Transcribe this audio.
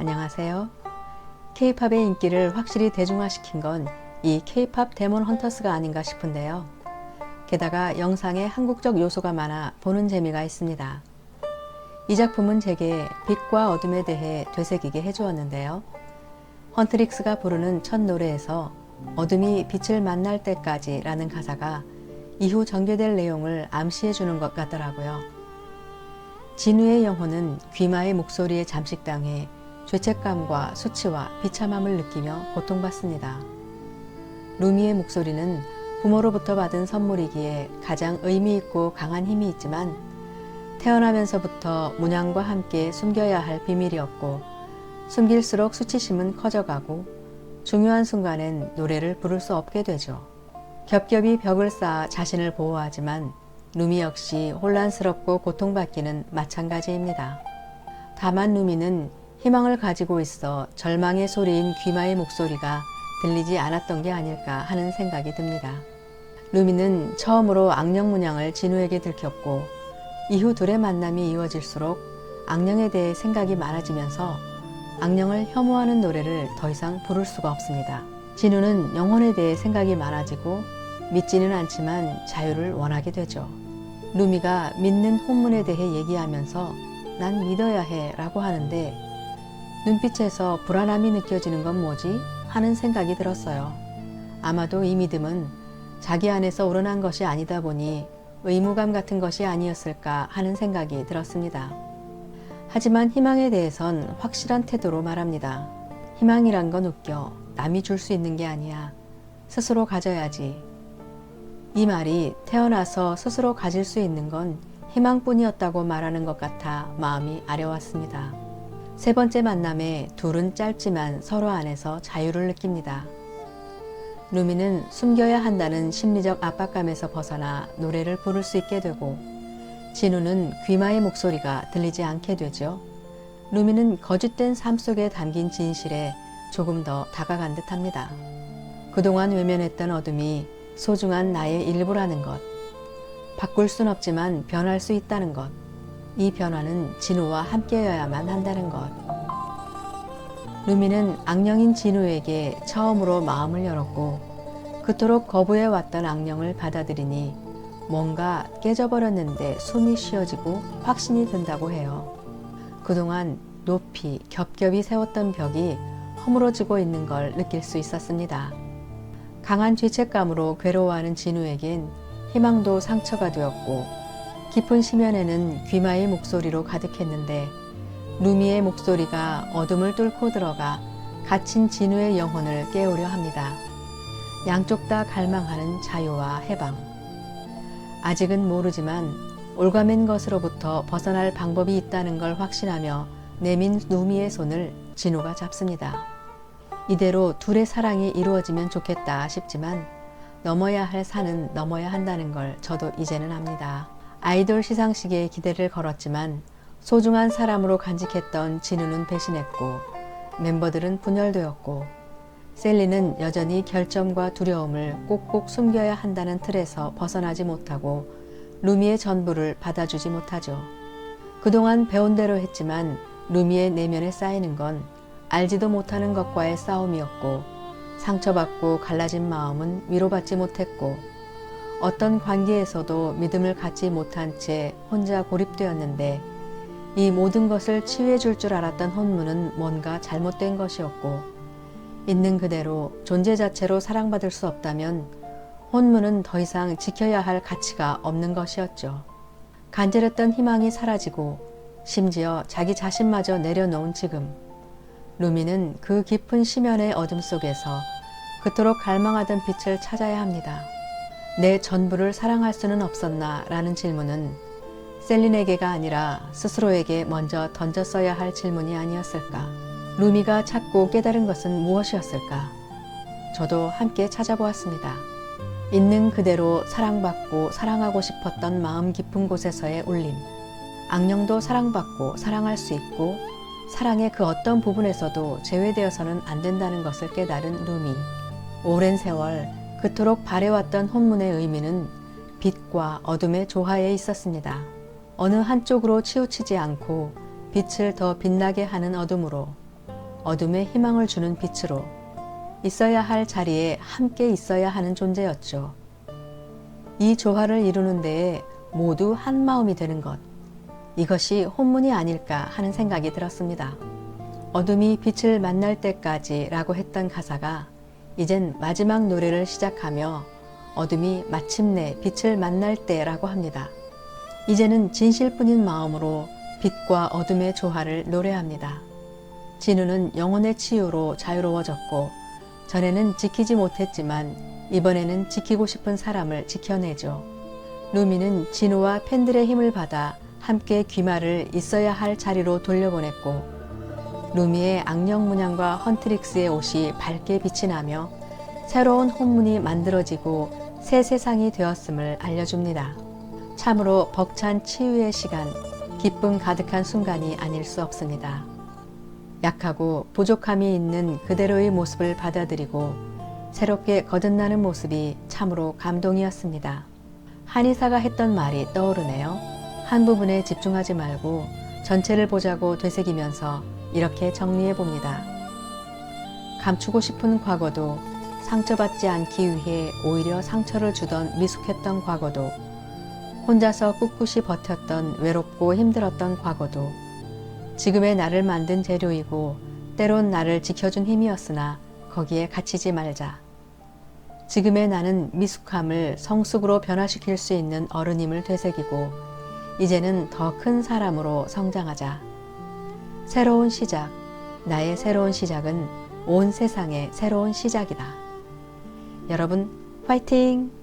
안녕하세요. K-팝의 인기를 확실히 대중화시킨 건 이 K-팝 데몬 헌터스가 아닌가 싶은데요. 게다가 영상에 한국적 요소가 많아 보는 재미가 있습니다. 이 작품은 제게 빛과 어둠에 대해 되새기게 해주었는데요. 헌트릭스가 부르는 첫 노래에서 어둠이 빛을 만날 때까지 라는 가사가 이후 전개될 내용을 암시해 주는 것 같더라고요. 진우의 영혼은 귀마의 목소리에 잠식당해 죄책감과 수치와 비참함을 느끼며 고통받습니다. 루미의 목소리는 부모로부터 받은 선물이기에 가장 의미있고 강한 힘이 있지만 태어나면서부터 문양과 함께 숨겨야 할 비밀이었고 숨길수록 수치심은 커져가고 중요한 순간엔 노래를 부를 수 없게 되죠. 겹겹이 벽을 쌓아 자신을 보호하지만 루미 역시 혼란스럽고 고통받기는 마찬가지입니다. 다만 루미는 희망을 가지고 있어 절망의 소리인 귀마의 목소리가 들리지 않았던 게 아닐까 하는 생각이 듭니다. 루미는 처음으로 악령 문양을 진우에게 들켰고 이후 둘의 만남이 이어질수록 악령에 대해 생각이 많아지면서 악령을 혐오하는 노래를 더 이상 부를 수가 없습니다. 진우는 영혼에 대해 생각이 많아지고 믿지는 않지만 자유를 원하게 되죠. 루미가 믿는 혼문에 대해 얘기하면서 난 믿어야 해 라고 하는데 눈빛에서 불안함이 느껴지는 건 뭐지? 하는 생각이 들었어요. 아마도 이 믿음은 자기 안에서 우러난 것이 아니다 보니 의무감 같은 것이 아니었을까 하는 생각이 들었습니다. 하지만 희망에 대해선 확실한 태도로 말합니다. 희망이란 건 웃겨. 남이 줄 수 있는 게 아니야. 스스로 가져야지. 이 말이 태어나서 스스로 가질 수 있는 건 희망뿐이었다고 말하는 것 같아 마음이 아려왔습니다. 세 번째 만남에 둘은 짧지만 서로 안에서 자유를 느낍니다. 루미는 숨겨야 한다는 심리적 압박감에서 벗어나 노래를 부를 수 있게 되고 진우는 귀마의 목소리가 들리지 않게 되죠. 루미는 거짓된 삶 속에 담긴 진실에 조금 더 다가간 듯합니다. 그동안 외면했던 어둠이 소중한 나의 일부라는 것, 바꿀 순 없지만 변할 수 있다는 것, 이 변화는 진우와 함께여야만 한다는 것. 루미는 악령인 진우에게 처음으로 마음을 열었고 그토록 거부해왔던 악령을 받아들이니 뭔가 깨져버렸는데 숨이 쉬어지고 확신이 든다고 해요. 그동안 높이 겹겹이 세웠던 벽이 허물어지고 있는 걸 느낄 수 있었습니다. 강한 죄책감으로 괴로워하는 진우에겐 희망도 상처가 되었고 깊은 심연에는 귀마의 목소리로 가득했는데 루미의 목소리가 어둠을 뚫고 들어가 갇힌 진우의 영혼을 깨우려 합니다. 양쪽 다 갈망하는 자유와 해방. 아직은 모르지만 올가맨 것으로부터 벗어날 방법이 있다는 걸 확신하며 내민 루미의 손을 진우가 잡습니다. 이대로 둘의 사랑이 이루어지면 좋겠다 싶지만 넘어야 할 산은 넘어야 한다는 걸 저도 이제는 압니다. 아이돌 시상식에 기대를 걸었지만 소중한 사람으로 간직했던 진우는 배신했고 멤버들은 분열되었고 셀리는 여전히 결점과 두려움을 꼭꼭 숨겨야 한다는 틀에서 벗어나지 못하고 루미의 전부를 받아주지 못하죠. 그동안 배운 대로 했지만 루미의 내면에 쌓이는 건 알지도 못하는 것과의 싸움이었고 상처받고 갈라진 마음은 위로받지 못했고 어떤 관계에서도 믿음을 갖지 못한 채 혼자 고립되었는데 이 모든 것을 치유해 줄 줄 알았던 혼문은 뭔가 잘못된 것이었고 있는 그대로 존재 자체로 사랑받을 수 없다면 혼문은 더 이상 지켜야 할 가치가 없는 것이었죠. 간절했던 희망이 사라지고 심지어 자기 자신마저 내려놓은 지금 루미는 그 깊은 심연의 어둠 속에서 그토록 갈망하던 빛을 찾아야 합니다. 내 전부를 사랑할 수는 없었나 라는 질문은 셀린에게가 아니라 스스로에게 먼저 던졌어야 할 질문이 아니었을까. 루미가 찾고 깨달은 것은 무엇이었을까. 저도 함께 찾아보았습니다. 있는 그대로 사랑받고 사랑하고 싶었던 마음 깊은 곳에서의 울림. 악령도 사랑받고 사랑할 수 있고 사랑의 그 어떤 부분에서도 제외되어서는 안 된다는 것을 깨달은 루미. 오랜 세월 그토록 바래왔던 혼문의 의미는 빛과 어둠의 조화에 있었습니다. 어느 한쪽으로 치우치지 않고 빛을 더 빛나게 하는 어둠으로 어둠에 희망을 주는 빛으로 있어야 할 자리에 함께 있어야 하는 존재였죠. 이 조화를 이루는 데에 모두 한 마음이 되는 것, 이것이 혼문이 아닐까 하는 생각이 들었습니다. 어둠이 빛을 만날 때까지 라고 했던 가사가 이젠 마지막 노래를 시작하며 어둠이 마침내 빛을 만날 때라고 합니다. 이제는 진실뿐인 마음으로 빛과 어둠의 조화를 노래합니다. 진우는 영혼의 치유로 자유로워졌고 전에는 지키지 못했지만 이번에는 지키고 싶은 사람을 지켜내죠. 루미는 진우와 팬들의 힘을 받아 함께 귀마를 있어야 할 자리로 돌려보냈고 루미의 악령 문양과 헌트릭스의 옷이 밝게 빛이 나며 새로운 혼문이 만들어지고 새 세상이 되었음을 알려줍니다. 참으로 벅찬 치유의 시간, 기쁨 가득한 순간이 아닐 수 없습니다. 약하고 부족함이 있는 그대로의 모습을 받아들이고 새롭게 거듭나는 모습이 참으로 감동이었습니다. 한의사가 했던 말이 떠오르네요. 한 부분에 집중하지 말고 전체를 보자고 되새기면서 이렇게 정리해 봅니다. 감추고 싶은 과거도, 상처받지 않기 위해 오히려 상처를 주던 미숙했던 과거도, 혼자서 꿋꿋이 버텼던 외롭고 힘들었던 과거도 지금의 나를 만든 재료이고 때론 나를 지켜준 힘이었으나 거기에 갇히지 말자. 지금의 나는 미숙함을 성숙으로 변화시킬 수 있는 어른임을 되새기고 이제는 더 큰 사람으로 성장하자. 새로운 시작, 나의 새로운 시작은 온 세상의 새로운 시작이다. 여러분, 화이팅!